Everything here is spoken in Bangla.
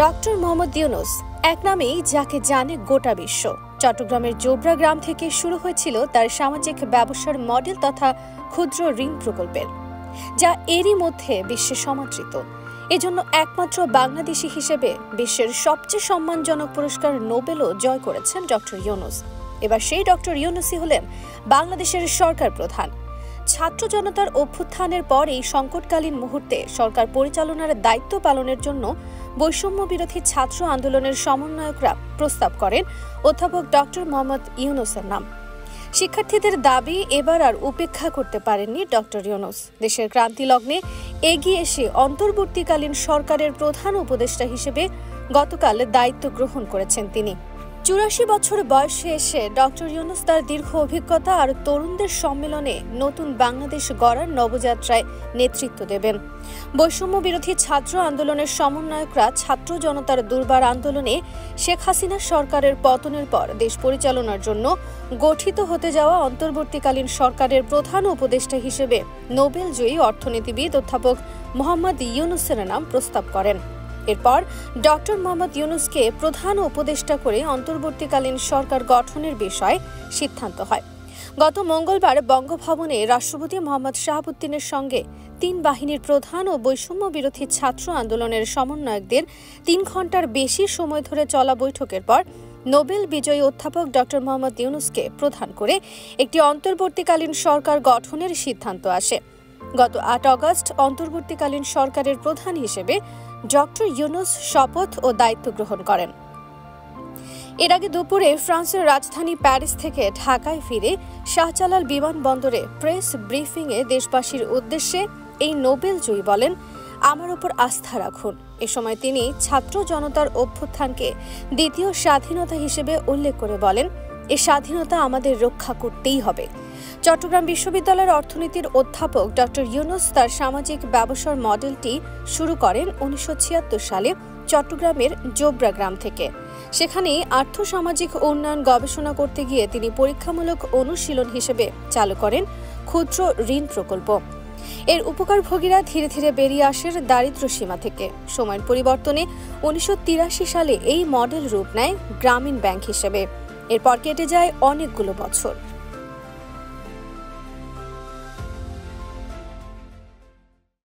ডক্টর মোহাম্মদ ইউনূস এক নামেই যাকে জানে গোটা বিশ্ব। চট্টগ্রামের জোবরা গ্রাম থেকে শুরু হয়েছিল তার সামাজিক ব্যবসার মডেল তথা ক্ষুদ্র ঋণ প্রকল্পের, যা এরই মধ্যে বিশ্বে সমাদৃত। এজন্য একমাত্র বাংলাদেশি হিসেবে বিশ্বের সবচেয়ে সম্মানজনক পুরস্কার নোবেলও জয় করেছেন ডক্টর ইউনূস। এবার সেই ডক্টর ইউনূসই হলেন বাংলাদেশের সরকার প্রধান। ছাত্র জনতার অভ্যুত্থানের পর এই সংকটকালীন মুহূর্তে সরকার পরিচালনার দায়িত্ব পালনের জন্য বৈষম্য বিরোধী ছাত্র আন্দোলনের সমন্বয়করা প্রস্তাব করেন অধ্যাপক ডক্টর মোহাম্মদ ইউনূসের নাম। শিক্ষার্থীদের দাবি এবার আর উপেক্ষা করতে পারেননি ডক্টর ইউনূস। দেশের ক্রান্তি লগ্নে এগিয়ে এসে অন্তর্বর্তীকালীন সরকারের প্রধান উপদেষ্টা হিসেবে গতকাল দায়িত্ব গ্রহণ করেছেন তিনি। ৮৪ বছর বয়সে এসে ডক্টর ইউনূস তার দীর্ঘ অভিজ্ঞতা আর তরুণদের সম্মেলনে নতুন বাংলাদেশ গড়ার নবযাত্রায় নেতৃত্ব দেবেন। বৈষম্য বিরোধী ছাত্র আন্দোলনের সমন্বয়করা ছাত্র জনতার দুর্বার আন্দোলনে শেখ হাসিনা সরকারের পতনের পর দেশ পরিচালনার জন্য গঠিত হতে যাওয়া অন্তর্বর্তীকালীন সরকারের প্রধান উপদেষ্টা হিসেবে নোবেলজয়ী অর্থনীতিবিদ অধ্যাপক মোহাম্মদ ইউনূসের নাম প্রস্তাব করেন। এরপর ডক্টর মোহাম্মদ ইউনূসকে প্রধান উপদেষ্টা করে অন্তর্বর্তীকালীন সরকার গঠনের বিষয়ে সিদ্ধান্ত হয়। গত মঙ্গলবার বঙ্গভবনে রাষ্ট্রপতি মোহাম্মদ শাহাবুদ্দিনের সঙ্গে ৩ বাহিনীর প্রধান ও বৈষম্য বিরোধী ছাত্র আন্দোলনের সমন্বয়কদের ৩ ঘণ্টার বেশি সময় ধরে চলা বৈঠকের পর নোবেল বিজয়ী অধ্যাপক ডক্টর মোহাম্মদ ইউনূসকে প্রধান করে একটি অন্তর্বর্তীকালীন সরকার গঠনের সিদ্ধান্ত আসে। গত ৮ আগস্ট অন্তর্বর্তীকালীন সরকারের প্রধান হিসেবে ডক্টর ইউনূস শপথ ও দায়িত্ব গ্রহণ করেন। এর আগে দুপুরে ফ্রান্সের রাজধানী প্যারিস থেকে ঢাকায় ফিরে শাহজালাল বিমানবন্দরে প্রেস ব্রিফিংয়ে দেশবাসীর উদ্দেশ্যে এই নোবেলজয়ী বলেন, আমার উপর আস্থা রাখুন। এ সময় তিনি ছাত্র জনতার অভ্যুত্থানকে দ্বিতীয় স্বাধীনতা হিসেবে উল্লেখ করে বলেন, এই স্বাধীনতা আমাদের রক্ষা করতেই হবে। চট্টগ্রাম বিশ্ববিদ্যালয়ের অর্থনীতির অধ্যাপক ডক্টর ইউনূস তার সামাজিক ব্যবসার মডেলটি শুরু করেন ১৯৭৬ সালে চট্টগ্রামের জোবরা গ্রাম থেকে। সেখানে আর্থসামাজিক উন্নয়ন গবেষণা করতে গিয়ে তিনি পরীক্ষামূলক অনুশীলন হিসেবে চালু করেন ক্ষুদ্র ঋণ প্রকল্প। এর উপকারভোগীরা ধীরে ধীরে বেরিয়ে আসেন দারিদ্র্য সীমা থেকে। সময়ের পরিবর্তনে ১৯৮৩ সালে এই মডেল রূপ নেয় গ্রামীণ ব্যাংক হিসেবে। এরপর কেটে যায় অনেকগুলো বছর।